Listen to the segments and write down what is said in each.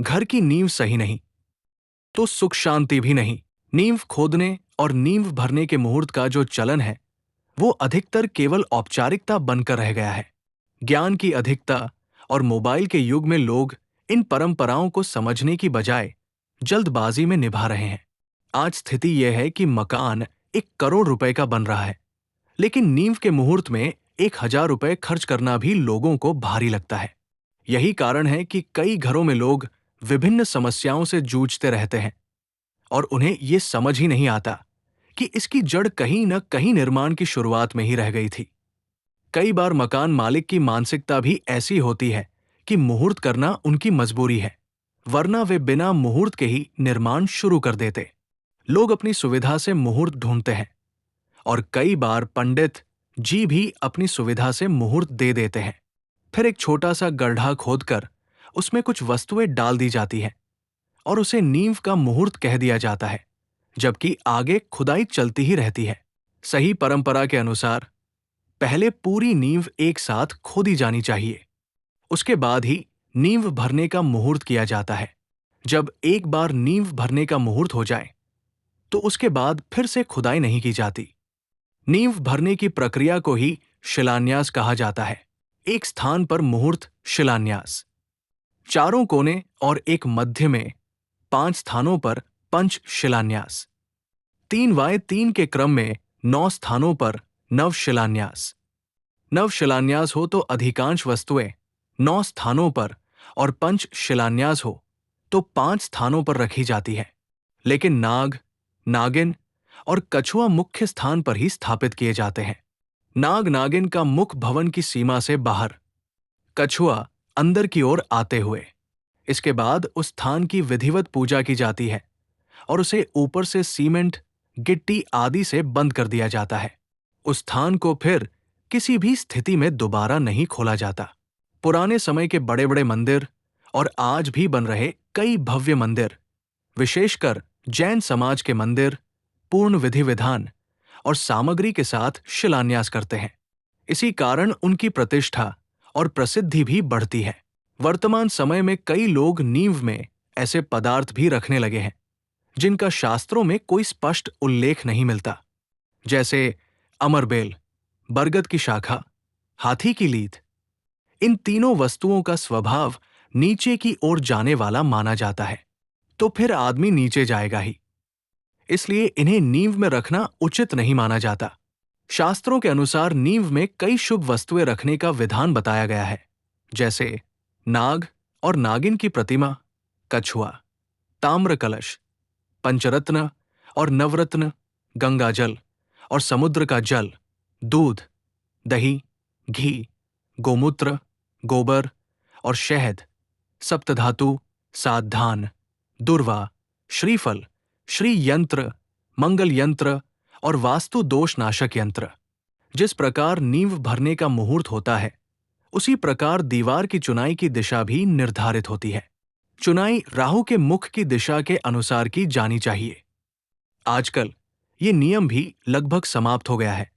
घर की नींव सही नहीं तो सुख शांति भी नहीं। नींव खोदने और नींव भरने के मुहूर्त का जो चलन है वो अधिकतर केवल औपचारिकता बनकर रह गया है। ज्ञान की अधिकता और मोबाइल के युग में लोग इन परंपराओं को समझने की बजाय जल्दबाजी में निभा रहे हैं। आज स्थिति यह है कि मकान 1 करोड़ रुपए का बन रहा है, लेकिन नींव के मुहूर्त में 1,000 रुपए खर्च करना भी लोगों को भारी लगता है। यही कारण है कि कई घरों में लोग विभिन्न समस्याओं से जूझते रहते हैं और उन्हें ये समझ ही नहीं आता कि इसकी जड़ कहीं न कहीं निर्माण की शुरुआत में ही रह गई थी। कई बार मकान मालिक की मानसिकता भी ऐसी होती है कि मुहूर्त करना उनकी मजबूरी है, वरना वे बिना मुहूर्त के ही निर्माण शुरू कर देते। लोग अपनी सुविधा से मुहूर्त ढूंढते हैं और कई बार पंडित जी भी अपनी सुविधा से मुहूर्त दे देते हैं। फिर एक छोटा सा गड्ढा खोदकर उसमें कुछ वस्तुएं डाल दी जाती हैं और उसे नींव का मुहूर्त कह दिया जाता है, जबकि आगे खुदाई चलती ही रहती है। सही परंपरा के अनुसार पहले पूरी नींव एक साथ खोदी जानी चाहिए, उसके बाद ही नींव भरने का मुहूर्त किया जाता है। जब एक बार नींव भरने का मुहूर्त हो जाए तो उसके बाद फिर से खुदाई नहीं की जाती। नींव भरने की प्रक्रिया को ही शिलान्यास कहा जाता है। एक स्थान पर मुहूर्त शिलान्यास, चारों कोने और एक मध्य में 5 स्थानों पर पंच शिलान्यास, 3x3 के क्रम में 9 स्थानों पर नव शिलान्यास। नव शिलान्यास हो तो अधिकांश वस्तुएं 9 स्थानों पर और पंच शिलान्यास हो तो 5 स्थानों पर रखी जाती है। लेकिन नाग, नागिन और कछुआ मुख्य स्थान पर ही स्थापित किए जाते हैं। नाग नागिन का मुख भवन की सीमा से बाहर, कछुआ अंदर की ओर आते हुए। इसके बाद उस स्थान की विधिवत पूजा की जाती है और उसे ऊपर से सीमेंट, गिट्टी आदि से बंद कर दिया जाता है। उस स्थान को फिर किसी भी स्थिति में दोबारा नहीं खोला जाता। पुराने समय के बड़े बड़े मंदिर और आज भी बन रहे कई भव्य मंदिर, विशेषकर जैन समाज के मंदिर, पूर्ण विधि विधान और सामग्री के साथ शिलान्यास करते हैं। इसी कारण उनकी प्रतिष्ठा और प्रसिद्धि भी बढ़ती है। वर्तमान समय में कई लोग नींव में ऐसे पदार्थ भी रखने लगे हैं जिनका शास्त्रों में कोई स्पष्ट उल्लेख नहीं मिलता, जैसे अमरबेल, बरगद की शाखा, हाथी की लीद। इन तीनों वस्तुओं का स्वभाव नीचे की ओर जाने वाला माना जाता है, तो फिर आदमी नीचे जाएगा ही, इसलिए इन्हें नींव में रखना उचित नहीं माना जाता। शास्त्रों के अनुसार नींव में कई शुभ वस्तुएं रखने का विधान बताया गया है, जैसे नाग और नागिन की प्रतिमा, कछुआ, ताम्र कलश, पंचरत्न और नवरत्न, गंगाजल और समुद्र का जल, दूध, दही, घी, गोमूत्र, गोबर और शहद, सप्तधातु, सातधान, दुर्वा, श्रीफल, श्री यंत्र, मंगल यंत्र और वास्तु दोष नाशक यंत्र। जिस प्रकार नींव भरने का मुहूर्त होता है, उसी प्रकार दीवार की चुनाई की दिशा भी निर्धारित होती है। चुनाई राहु के मुख की दिशा के अनुसार की जानी चाहिए। आजकल ये नियम भी लगभग समाप्त हो गया है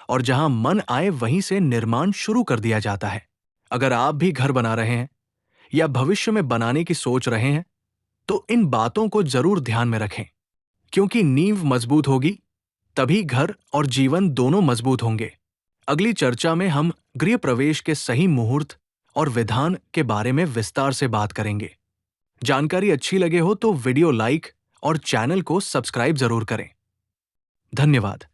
और जहां मन आए वहीं से निर्माण शुरू कर दिया जाता है। अगर आप भी घर बना रहे हैं या भविष्य में बनाने की सोच रहे हैं तो इन बातों को जरूर ध्यान में रखें, क्योंकि नींव मजबूत होगी तभी घर और जीवन दोनों मजबूत होंगे। अगली चर्चा में हम गृह प्रवेश के सही मुहूर्त और विधान के बारे में विस्तार से बात करेंगे। जानकारी अच्छी लगे हो तो वीडियो लाइक और चैनल को सब्सक्राइब जरूर करें। धन्यवाद।